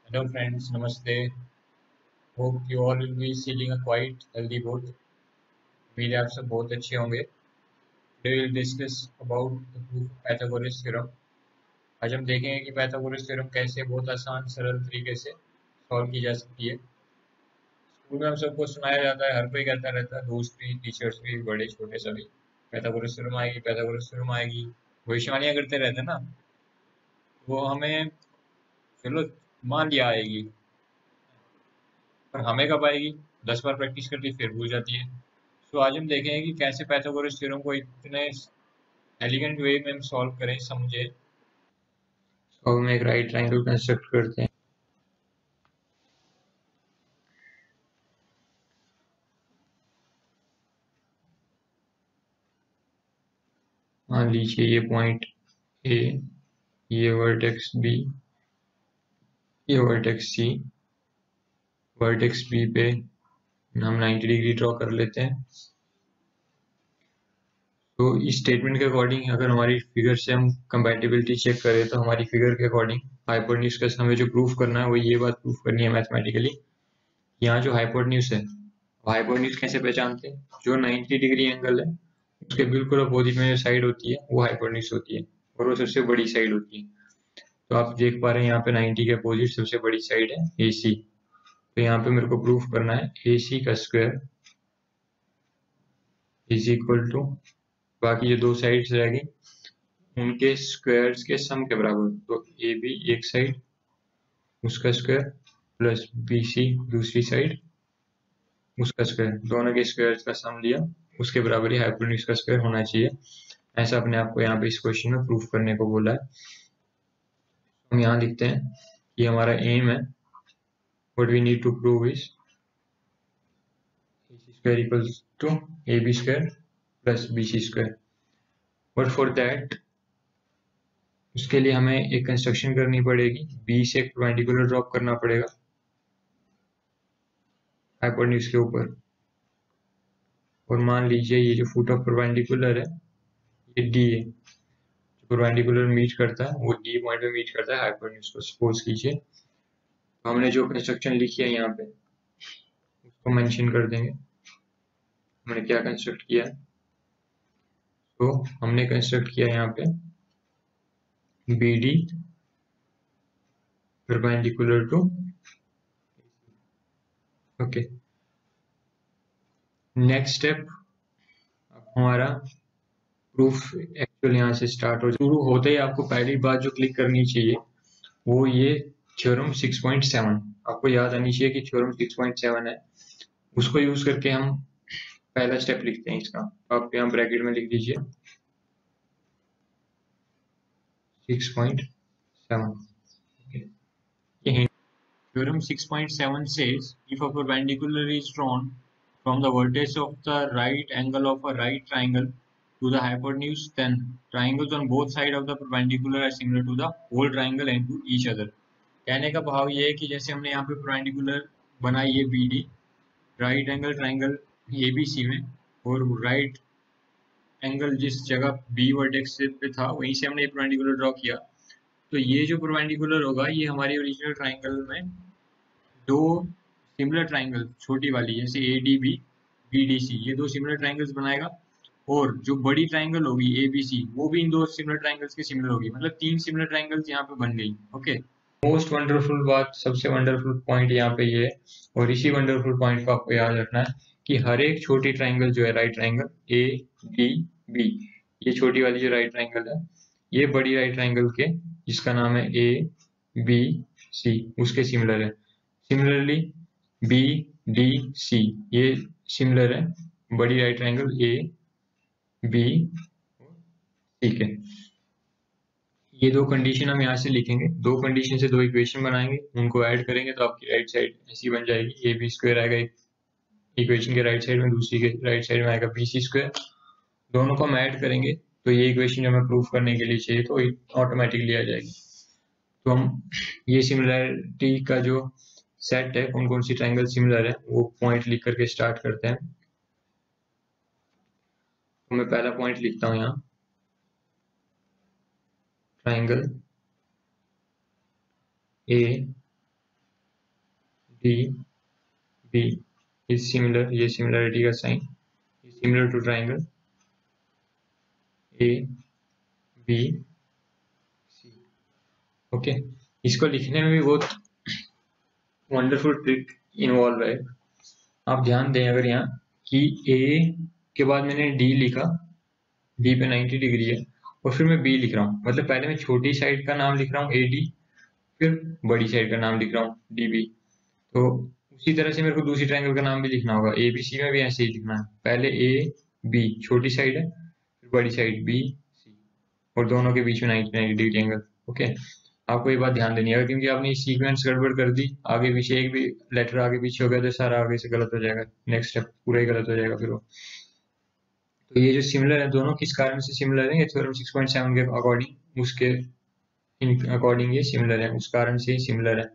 Hello friends, Namaste. Hope you all will be seeing a quite healthy both. उम्मीद है आप सब बहुत अच्छे होंगे. Today we'll discuss about the proof of Pythagoras theorem. आज हम देखेंगे कि Pythagoras theorem कैसे बहुत आसान सरल तरीके से सॉल्व की जा सकती है. स्कूल में हम सबको सुनाया जाता है, हर कोई कहता रहता है, दोस्त भी, टीचर्स भी, बड़े छोटे सभी. Pythagoras theorem आएगी, Pythagoras theorem आएगी. भविष्यवाणियां करते रहते हैं ना, वो हमें चलो मान लिया आएगी, पर हमें कब आएगी? 10 बार प्रैक्टिस करती फिर भूल जाती है. तो आज हम देखेंगे कि कैसे पाइथागोरस थ्योरम को इतने एलिगेंट वे में हम सॉल्व करें समझे. तो हम एक राइट ट्रायंगल कंस्ट्रक्ट करते हैं. मान लीजिए ये पॉइंट ए, ये वर्टेक्स बी, ये वर्टेक्स सी. वर्टेक्स बी पे हम 90 डिग्री ड्रॉ कर लेते हैं. तो इस स्टेटमेंट के अकॉर्डिंग अगर हमारी फिगर से हम कंपैटिबिलिटी चेक करें तो हमारी फिगर के अकॉर्डिंग हाइपोटेन्यूज का हमें जो प्रूफ करना है वो ये बात प्रूफ करनी है मैथमेटिकली. यहाँ जो हाइपोटेन्यूज है, हाइपोटेन्यूज कैसे पहचानते हैं? जो 90 डिग्री एंगल है उसके बिल्कुल अपोजिट में जो साइड होती है वो हाइपोटेन्यूज होती है और वो सबसे बड़ी साइड होती है. तो आप देख पा रहे हैं यहाँ पे 90 के अपोजिट सबसे बड़ी साइड है AC. तो यहाँ पे मेरे को प्रूफ करना है AC का स्क्वायर इज इक्वल टू बाकी जो दो साइड्स रहेगी उनके स्क्वायर्स के सम के बराबर. तो AB एक साइड, उसका स्क्वायर, प्लस BC दूसरी साइड, उसका स्क्वायर. दोनों के स्क्वायर्स का सम लिया, उसके बराबर ही हाइपोटेन्यूज का स्क्वायर होना चाहिए. ऐसा अपने आप को यहाँ पे इस क्वेश्चन में प्रूफ करने को बोला है. हम यहाँ लिखते हैं कि हमारा एम है, what we need to prove is AC square equals to AB square plus BC square. But for that उसके लिए हमें एक कंस्ट्रक्शन करनी पड़ेगी. B से एक परपेंडिकुलर ड्रॉप करना पड़ेगा हाइपोटेन्यूज के ऊपर. और मान लीजिए ये जो फुट ऑफ परपेंडिकुलर है ये D है. जो परपेंडिकुलर मीट करता है वो D पॉइंट पे मीट करता है हाइपोटेन्यूज को. सपोज कीजिए तो हमने जो कंस्ट्रक्शन लिखी है यहाँ पे उसको मेंशन कर देंगे. हमने क्या कंस्ट्रक्ट किया है? तो हमने कंस्ट्रक्ट किया यहाँ पे BD perpendicular to. Okay, next step हमारा प्रूफ एक्चुअल यहाँ से स्टार्ट हो. शुरू होते ही आपको पहली बात जो क्लिक करनी चाहिए वो ये थ्योरम 6.7 आपको याद आनी चाहिए कि थ्योरम 6.7 है. उसको यूज करके हम पहला स्टेप लिखते हैं इसका. आप यहाँ ब्रैकेट में लिख दीजिए 6.7. Theorem 6.7 says if a perpendicular is drawn from the vertex of the right angle of a right triangle to the hypotenuse, then triangles on both sides of the perpendicular are similar to the whole triangle and to each other. कहने का भाव ये है कि जैसे हमने यहाँ पे परपेंडिकुलर बनाई है BD right angle triangle ABC में, और राइट एंगल जिस जगह B वर्टेक्स पे था वहीं से हमने परपेंडिकुलर ड्रॉ किया. तो ये जो परपेंडिकुलर होगा ये हमारी ओरिजिनल ट्राइंगल में दो सिमिलर ट्राइंगल छोटी वाली जैसे ADB BDC ये दो सिमिलर ट्राइंगल्स बनाएगा. और जो बड़ी ट्राइंगल होगी ABC वो भी इन दो सिमिलर ट्राइंगल्स के सिमिलर होगी. मतलब तीन सिमिलर ट्राइंगल्स यहाँ पे बन गई. ओके, मोस्ट वंडरफुल बात, सबसे वंडरफुल पॉइंट यहाँ पे ये है, और इसी वंडरफुल पॉइंट को आपको याद रखना है कि हर एक छोटी ट्राइंगल जो है राइट ट्राइंगल ADB, ये छोटी वाली जो राइट ट्राइंगल है ये बड़ी राइट ट्राइंगल के जिसका नाम है ABC उसके सिमिलर है. सिमिलरली BDC ये सिमिलर है बड़ी राइट ट्राइंगल ABC के. ये दो कंडीशन हम यहाँ से लिखेंगे. दो कंडीशन से दो इक्वेशन बनाएंगे, उनको ऐड करेंगे तो आपकी राइट साइड ऐसी बन जाएगी. AB स्क्वायर आएगा इक्वेशन के राइट साइड में, दूसरी के राइट साइड में आएगा BC स्क्वायर. दोनों को हम ऐड करेंगे तो ये इक्वेशन जो हमें प्रूफ करने के लिए चाहिए तो ऑटोमेटिकली आ जाएगी. तो हम ये सिमिलरिटी का जो सेट है कौन कौन सी ट्राइंगल सिमिलर है वो पॉइंट लिख करके स्टार्ट करते हैं. तो मैं पहला पॉइंट लिखता हूँ यहाँ triangle ADB. D B is similar, ये सिमिलरिटी का sign, similar to triangle A B C. Okay, इसको लिखने में भी बहुत वंडरफुल ट्रिक इन्वॉल्व है। आप ध्यान दें अगर यहाँ कि ए के बाद मैंने डी लिखा, डी पे 90 डिग्री है, और फिर मैं बी लिख रहा हूँ, मतलब पहले मैं छोटी साइड का नाम लिख रहा हूँ ए डी, फिर बड़ी साइड का नाम लिख रहा हूँ डी बी। तो उसी तरह से मेरे को दूसरी ट्रायंगल का नाम भी लिखना होगा, ए बी सी में भी ऐसे ही लिखना है, पहले ए बी छोटी साइड है, फिर बड़ी साइड बी सी, और दोनों के बीच में 90 डिग्री एंगल। ओके, आपको ये बात ध्यान देनी है, क्योंकि आपने सीक्वेंस गड़बड़ कर दी, आगे पीछे एक भी लेटर आगे पीछे हो गया तो सारा आगे से गलत हो जाएगा, नेक्स्ट स्टेप पूरा ही गलत हो जाएगा फिर वो। तो ये जो सिमिलर है दोनों किस कारण से सिमिलर है, ये थ्योरम 6.7 के अकॉर्डिंग, उसके अकॉर्डिंग ये सिमिलर है, उस कारण से सिमिलर है।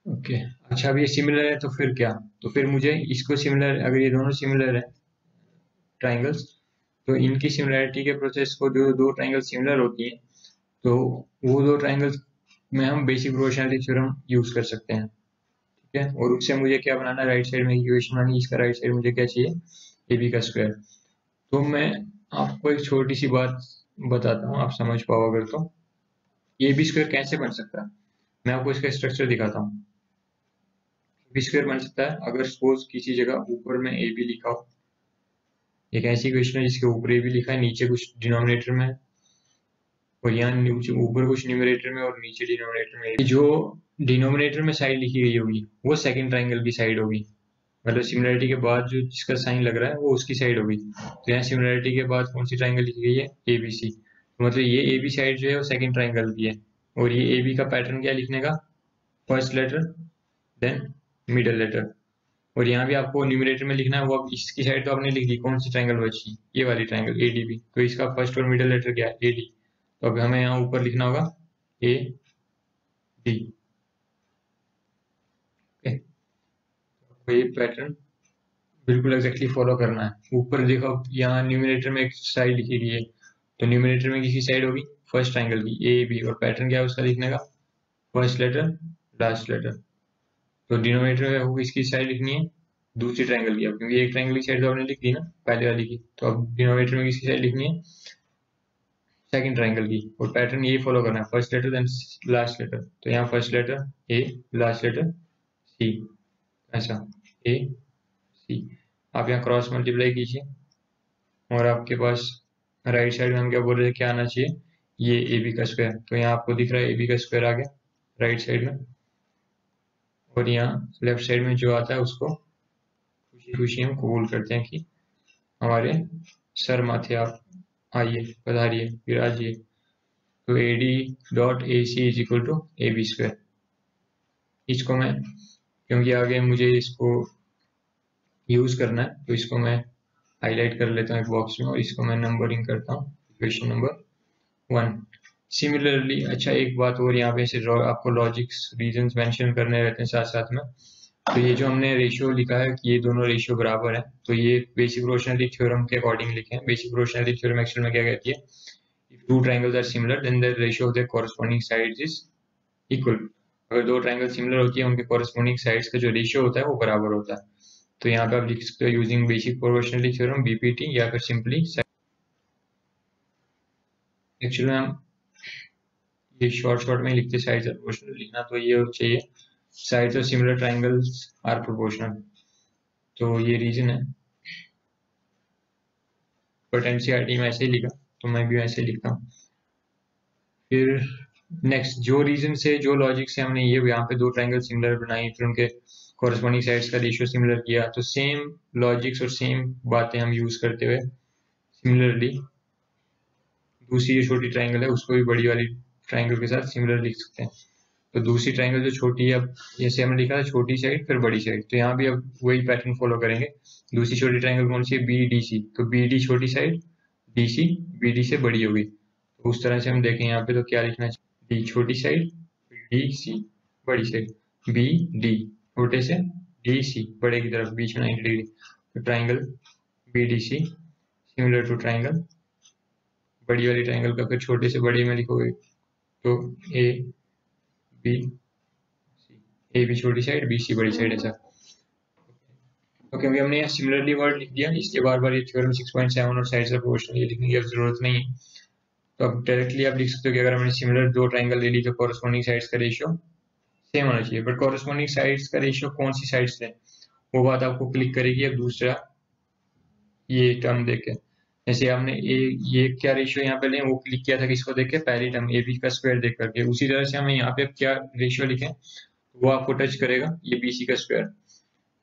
ओके, अच्छा अब ये सिमिलर है तो फिर क्या, तो फिर मुझे इसको सिमिलर, अगर ये दोनों सिमिलर है ट्राइंगल्स, तो इनकी सिमिलरिटी के प्रोसेस को, जो दो ट्राइंगल सिमिलर होती है तो वो दो ट्राइंगल्स में हम बेसिक प्रोपोर्शनलिटी थ्योरम यूज कर सकते हैं। ठीक है, और उससे मुझे क्या बनाना है, राइट साइड में इक्वेशन बनानी, इसका राइट साइड मुझे क्या चाहिए, ए बी का स्क्वायर। तो मैं आपको एक छोटी सी बात बताता हूँ, आप समझ पाओ अगर, तो ए बी स्क्वायर कैसे बन सकता है, मैं आपको इसका स्ट्रक्चर दिखाता हूँ। बी स्क्वायर बन सकता है अगर सपोज किसी जगह ऊपर में ए बी लिखा हो, एक ऐसी इक्वेशन है जिसके ऊपर ए बी लिखा है, नीचे कुछ डिनोमिनेटर में, और यहाँ ऊपर कुछ न्यूमरेटर में और नीचे डिनोमिनेटर में, जो डिनोमिनेटर में साइड लिखी गई होगी वो सेकंड ट्राइंगल की साइड होगी, मतलब सिमिलरिटी के बाद जो जिसका साइन लग रहा है वो उसकी साइड होगी। तो यहाँ सिमिलरिटी के बाद कौन सी ट्राइंगल लिखी गई है, ए बी सी, तो मतलब ये ए बी साइड जो है वो सेकंड ट्राइंगल की है, और ये ए बी का पैटर्न क्या लिखने का, first letter then middle letter, और यहाँ भी आपको न्यूमरेटर में लिखना है, वो अब इसकी साइड तो आपने लिख दी, कौन सी ट्राइंगल बची, ये वाली ट्राइंगल ए डी बी, तो इसका फर्स्ट और मिडल लेटर क्या है, ए डी, तो अब हमें यहाँ ऊपर लिखना होगा ए डी। ये पैटर्न बिल्कुल एग्जैक्टली फॉलो करना है। ऊपर देखो यहाँ न्यूमरेटर में एक साइड लिखी गई है, तो न्यूमरेटर में किसी साइड होगी फर्स्ट ट्राइंगल की ए बी, और पैटर्न क्या है उसका लिखने का, फर्स्ट लेटर लास्ट लेटर। तो डिनोमिनेटर में होगी इसकी साइड लिखनी है दूसरी ट्राइंगल की, अब क्योंकि एक ट्राइंगल की साइड तो आपने लिख दी ना पहले वाली की, तो अब डिनोमिनेटर में किसकी साइड लिखनी है, सेकंड ट्राइंगल की, और पैटर्न यही फॉलो करना है, first letter then last letter, तो यहाँ first letter A, last letter C, ऐसा ए सी। आप यहाँ क्रॉस मल्टीप्लाई कीजिए, और आपके पास राइट साइड में हम क्या बोल रहे थे, क्या आना चाहिए, ये ए बी का स्क्वायर, तो यहाँ आपको दिख रहा है ए बी का स्क्वायर आ गया राइट साइड में, और यहाँ लेफ्ट साइड में जो आता है उसको खुशी खुशी हम कबूल करते हैं कि हमारे सर माथे आप आइए, पधारिए, विराजिए। तो A D dot A C is equal to A B square. इसको मैं, क्योंकि आगे मुझे इसको यूज करना है, तो इसको मैं हाईलाइट कर लेता हूँ एक बॉक्स में, और इसको मैं नंबरिंग करता हूँ, इक्वेशन नंबर 1। सिमिलरली, अच्छा एक बात और यहाँ पे आपको लॉजिक्स रीजंस मेंशन करने रहते हैं साथ साथ में, तो ये जो हमने रेशियो लिखा है कि ये दोनों रेशियो बराबर है, तो ये बेसिक प्रोपोर्शनलिटी थ्योरम के अकॉर्डिंग लिखे हैं। बेसिक प्रोपोर्शनलिटी थ्योरम एक्चुअल में क्या कहती है, if two triangles are similar then the ratio of their corresponding sides is equal। अगर दो ट्राइंगल सिमिलर होती है उनके कॉरेस्पॉन्डिंग साइड्स का जो रेशियो होता है वो बराबर होता है। तो यहाँ पे आप लिख सकते हो using basic proportionality theorem BPT, या फिर सिंपली एक्चुअली में हम ये शॉर्ट में लिखते साइड्स आर प्रोपोर्शनल लिखना, तो ये चाहिए sides of similar triangles are proportional, तो ये रीजन है। बट एनसीईआरटी में ऐसे ही लिखा, तो मैं भी ऐसे ही लिखता हूँ। फिर नेक्स्ट जो रीजन से, जो लॉजिक से हमने ये यहाँ पे दो ट्राइंगल सिमिलर बनाई, फिर उनके कॉरेस्पॉन्डिंग साइड्स का रेशियो सिमिलर किया, तो सेम लॉजिक्स और सेम बातें हम यूज करते हुए सिमिलरली दूसरी जो छोटी ट्राइंगल है उसको भी बड़ी वाली ट्राइंगल के साथ सिमिलर लिख सकते हैं। तो दूसरी ट्राइंगल जो छोटी है, अब जैसे हमने लिखा था छोटी साइड फिर बड़ी साइड, तो यहाँ भी अब वही पैटर्न फॉलो करेंगे। दूसरी छोटी ट्राइंगल कौन सी है, बी डी सी, तो बी डी छोटी side, D C B D से बड़ी होगी, तो उस तरह से हम देखें यहाँ पे तो क्या लिखना चाहिए, डी छोटी साइड, डी सी बड़ी साइड, बी डी छोटे से, डी सी बड़े की तरफ, बीच में 90 डिग्री, तो triangle B D C similar to triangle, बड़ी वाली ट्राइंगल का फिर छोटे से बड़े में लिखोगे तो A B C. A B छोटी साइड, बी सी बड़ी साइड, ऐसा। तो क्योंकि हमने यहाँ सिमिलरली वर्ड लिख दिया, इसलिए बार बार ये थ्योरम 6.7 और साइड्स ऑफ प्रोपोर्शन ये लिखने की अब जरूरत नहीं है। तो अब डायरेक्टली आप लिख सकते हो कि अगर हमने सिमिलर दो ट्राइंगल ले ली तो कॉरस्पॉन्डिंग साइड्स का रेशियो सेम होना चाहिए। बट कॉरस्पॉन्डिंग साइड्स का रेशियो कौन सी साइड्स है वो बात आपको क्लिक करेगी अब दूसरा ये टर्म देख के। जैसे आपने ये क्या रेशियो यहाँ पे लें वो क्लिक किया था किसको देख के, पहली टर्म ए बी का स्क्वायर देख करके। उसी तरह से हमें यहाँ पे क्या रेशियो लिखें वो आपको टच करेगा, ये बी सी का स्क्वायर।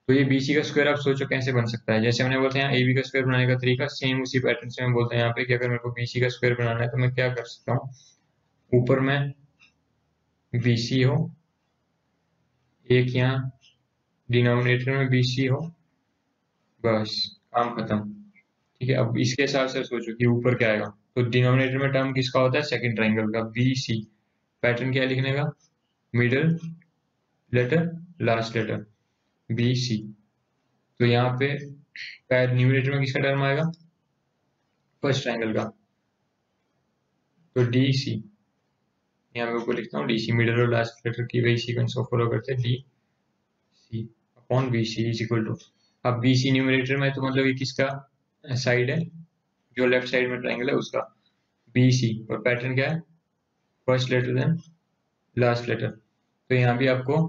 तो ये बीसी का स्क्वायर आप सोचो कैसे बन सकता है। जैसे हमने बोलते हैं यहाँ एबी का स्क्वायर बनाने का तरीका सेम उसी पैटर्न से हम बोलते हैं यहाँ पे कि अगर मेरे को बीसी का स्क्वायर बनाना है तो मैं क्या कर सकता हूँ, ऊपर में बीसी हो, एक यहाँ डिनोमिनेटर में बीसी हो, बस काम खत्म। ठीक है, अब इसके साथ से सोचो कि ऊपर क्या आएगा। तो डिनोमिनेटर में टर्म किसका होता है, सेकंड ट्राइंगल का, बी सी। पैटर्न क्या लिखने का, middle letter last letter, B C. तो यहाँ पे न्यूमरेटर में किसका टर्म आएगा, फर्स्ट ट्राइंगल का, तो डी सी। यहाँ मैं ऊपर लिखता हूँ डी सी, मिडल और लास्ट लेटर की वही सीक्वेंस को फॉलो करते हैं, D C upon B C is equal to. अब बी सी न्यूमरेटर में तो मतलब ये किसका साइड है, जो लेफ्ट साइड में ट्राइंगल है उसका, बी सी। और पैटर्न क्या है, first letter then last letter. तो यहाँ भी आपको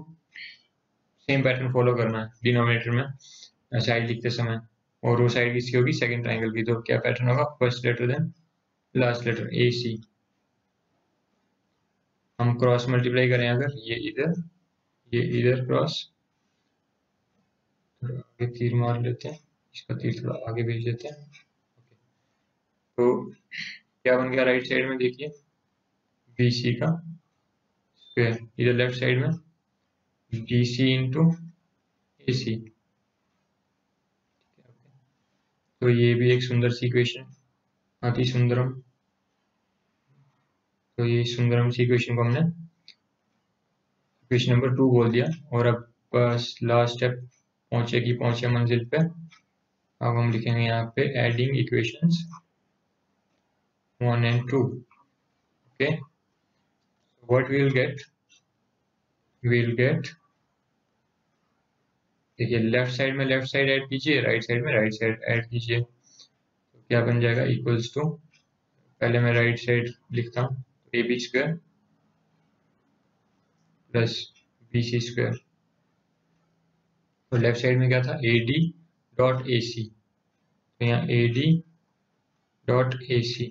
सेम पैटर्न फॉलो करना है डिनोमिनेटर में साइड लिखते समय, और वो साइड किसकी होगी, सेकंड ट्राइंगल की। तो क्या पैटर्न होगा, first letter then last letter, A C. हम क्रॉस मल्टीप्लाई करें अगर, ये इधर क्रॉस, आगे तीर मार लेते हैं, इसका तीर थोड़ा आगे भेज देते हैं। तो क्या बन गया राइट साइड में, देखिए बी सी का स्क्वायर, इधर लेफ्ट साइड में डी सी इंटू ए सी। तो ये भी एक सुंदर सी इक्वेशन, अति सुंदरम। तो ये सुंदरम सी इक्वेशन को हमने इक्वेशन नंबर 2 बोल दिया। और अब बस लास्ट स्टेप पहुंचे मंजिल पे। अब हम लिखेंगे यहाँ पे adding equations 1 and 2। Okay, what we will get, देखिए लेफ्ट साइड में लेफ्ट साइड ऐड कीजिए, राइट साइड में राइट साइड ऐड कीजिए, तो क्या बन जाएगा, इक्वल्स टू, पहले मैं राइट साइड लिखता हूँ, A B square plus B C square. तो लेफ्ट साइड में क्या था, ए डी डॉट ए सी, तो यहाँ A D dot A C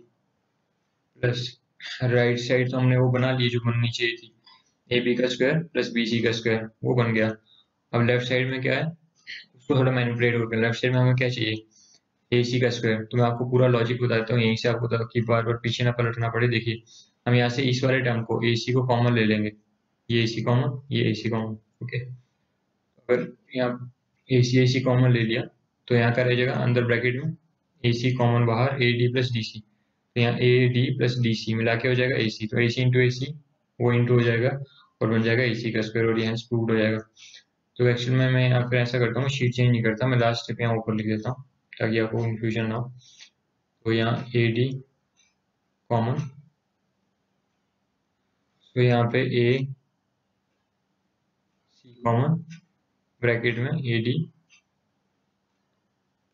plus right side तो हमने वो बना ली जो बननी चाहिए थी, ए बी का स्क्वायर प्लस बी सी का स्क्वायर, वो बन गया। अब लेफ्ट साइड में क्या है, उसको थोड़ा मैनिपुलेट करके लेफ्ट साइड में हमें क्या चाहिए, ए सी का स्क्वायर। तो मैं आपको पूरा लॉजिक बता देता हूँ यहीं से आपको, ताकि बार बार पीछे ना पलटना पड़े। देखिए हम यहाँ से इस वाले टर्म को ए सी को कॉमन ले लेंगे, ये ए सी कॉमन, ये ए सी कॉमन। ओके, अगर यहाँ ए सी कॉमन ले लिया तो यहाँ का रह जाएगा अंदर ब्रैकेट में ए सी कॉमन बाहर, A D plus D C. तो यहाँ A D plus D C मिला के हो जाएगा ए सी। तो ए सी इंटू ए सी वो इंटू हो जाएगा और बन जाएगा ए सी का स्क्वायर, और यहाँ प्रूव हो जाएगा। तो एक्चुअल में मैं यहाँ पे ऐसा करता हूँ, शीट चेंज नहीं करता, मैं लास्ट स्टेप यहाँ ऊपर लिख देता हूँ ताकि आपको कंफ्यूजन ना हो। तो यहाँ ए डी कॉमन, तो यहाँ पे ए सी कॉमन, ब्रैकेट में A D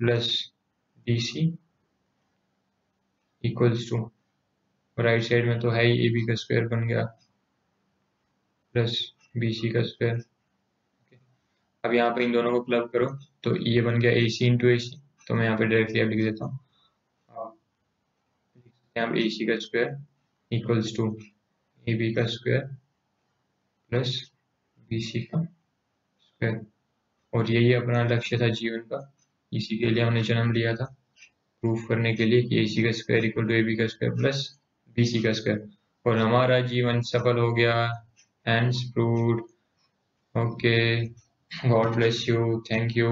plus D C equals to, right side में तो है ही ए बी का स्क्वायर बन गया प्लस बी सी का स्क्वायर। अब यहाँ पे इन दोनों को क्लब करो तो ये बन गया ए सी इंटू ए सी। तो मैं यहाँ पे डायरेक्टली अब लिख देता हूँ, यहाँ पे ए सी का square equals to A B का स्क्वायर प्लस बी सी का स्क्वायर। और यही अपना लक्ष्य था जीवन का, इसी के लिए हमने जन्म लिया था, प्रूफ करने के लिए कि ए सी का square equal to A B का स्क्वायर प्लस बी सी का स्क्वायर। और हमारा जीवन सफल हो गया, hence proved. Okay, God bless you, thank you.